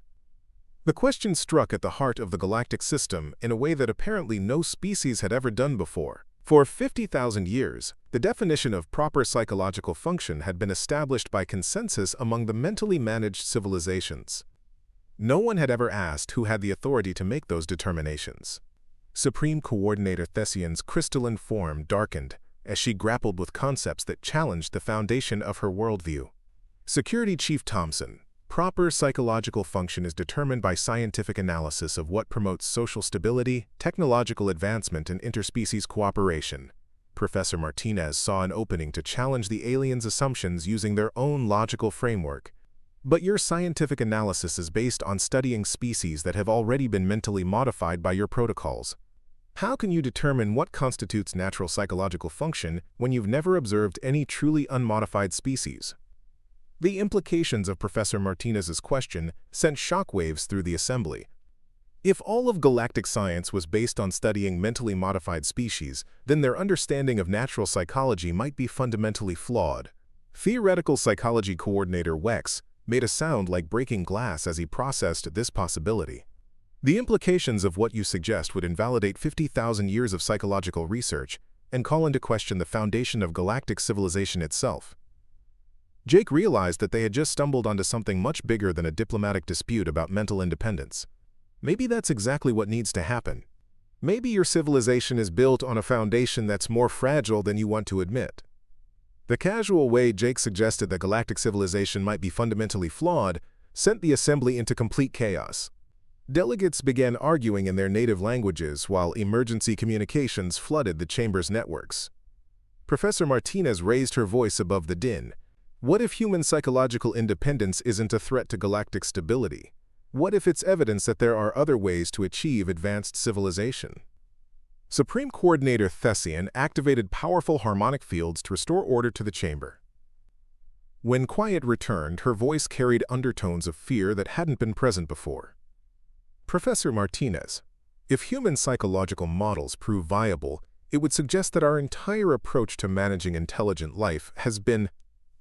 The question struck at the heart of the galactic system in a way that apparently no species had ever done before. For 50,000 years, the definition of proper psychological function had been established by consensus among the mentally managed civilizations. No one had ever asked who had the authority to make those determinations. Supreme Coordinator Thessian's crystalline form darkened as she grappled with concepts that challenged the foundation of her worldview. Security Chief Thompson: proper psychological function is determined by scientific analysis of what promotes social stability, technological advancement, and interspecies cooperation. Professor Martinez saw an opening to challenge the aliens' assumptions using their own logical framework. But your scientific analysis is based on studying species that have already been mentally modified by your protocols. How can you determine what constitutes natural psychological function when you've never observed any truly unmodified species? The implications of Professor Martinez's question sent shockwaves through the assembly. If all of galactic science was based on studying mentally modified species, then their understanding of natural psychology might be fundamentally flawed. Theoretical psychology coordinator Wex made a sound like breaking glass as he processed this possibility. The implications of what you suggest would invalidate 50,000 years of psychological research and call into question the foundation of galactic civilization itself. Jake realized that they had just stumbled onto something much bigger than a diplomatic dispute about mental independence. Maybe that's exactly what needs to happen. Maybe your civilization is built on a foundation that's more fragile than you want to admit. The casual way Jake suggested that galactic civilization might be fundamentally flawed sent the assembly into complete chaos. Delegates began arguing in their native languages while emergency communications flooded the chamber's networks. Professor Martinez raised her voice above the din. What if human psychological independence isn't a threat to galactic stability? What if it's evidence that there are other ways to achieve advanced civilization? Supreme Coordinator Velthros activated powerful harmonic fields to restore order to the chamber. When quiet returned, her voice carried undertones of fear that hadn't been present before. Professor Martinez, if human psychological models prove viable, it would suggest that our entire approach to managing intelligent life has been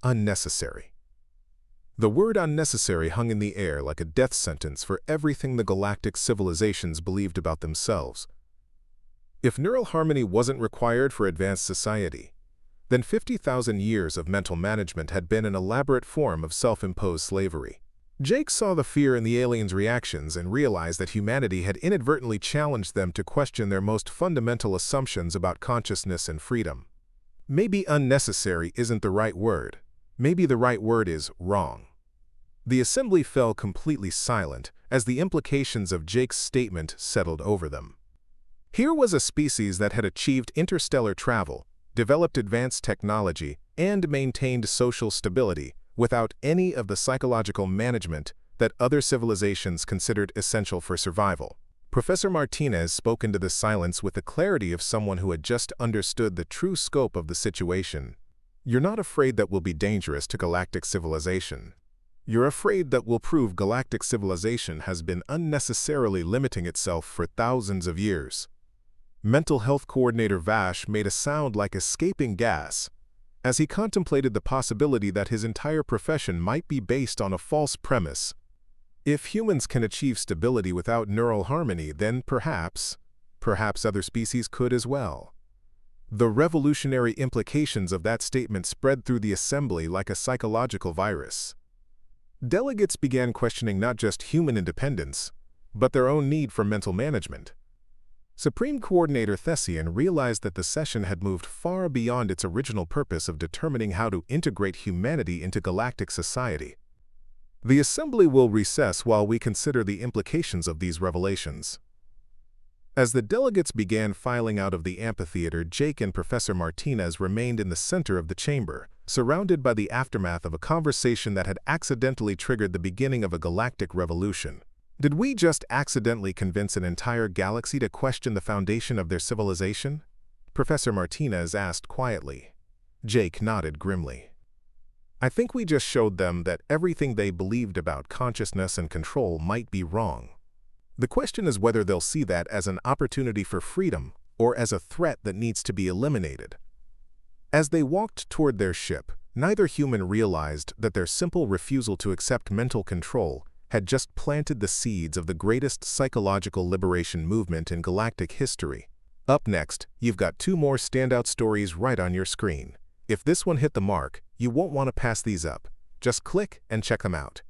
unnecessary. The word unnecessary hung in the air like a death sentence for everything the galactic civilizations believed about themselves. If neural harmony wasn't required for advanced society, then 50,000 years of mental management had been an elaborate form of self-imposed slavery. Jake saw the fear in the aliens' reactions and realized that humanity had inadvertently challenged them to question their most fundamental assumptions about consciousness and freedom. Maybe unnecessary isn't the right word. Maybe the right word is wrong. The assembly fell completely silent as the implications of Jake's statement settled over them. Here was a species that had achieved interstellar travel, developed advanced technology, and maintained social stability without any of the psychological management that other civilizations considered essential for survival. Professor Martinez spoke into the silence with the clarity of someone who had just understood the true scope of the situation. You're not afraid that we'll be dangerous to galactic civilization. You're afraid that we'll prove galactic civilization has been unnecessarily limiting itself for thousands of years. Mental Health Coordinator Vash made a sound like escaping gas as he contemplated the possibility that his entire profession might be based on a false premise. If humans can achieve stability without neural harmony, then perhaps other species could as well. The revolutionary implications of that statement spread through the assembly like a psychological virus. Delegates began questioning not just human independence, but their own need for mental management. Supreme Coordinator Velthros realized that the session had moved far beyond its original purpose of determining how to integrate humanity into galactic society. The assembly will recess while we consider the implications of these revelations. As the delegates began filing out of the amphitheater, Jake and Professor Martinez remained in the center of the chamber, surrounded by the aftermath of a conversation that had accidentally triggered the beginning of a galactic revolution. Did we just accidentally convince an entire galaxy to question the foundation of their civilization? Professor Martinez asked quietly. Jake nodded grimly. I think we just showed them that everything they believed about consciousness and control might be wrong. The question is whether they'll see that as an opportunity for freedom or as a threat that needs to be eliminated. As they walked toward their ship, neither human realized that their simple refusal to accept mental control had just planted the seeds of the greatest psychological liberation movement in galactic history. Up next, you've got two more standout stories right on your screen. If this one hit the mark, you won't want to pass these up. Just click and check them out.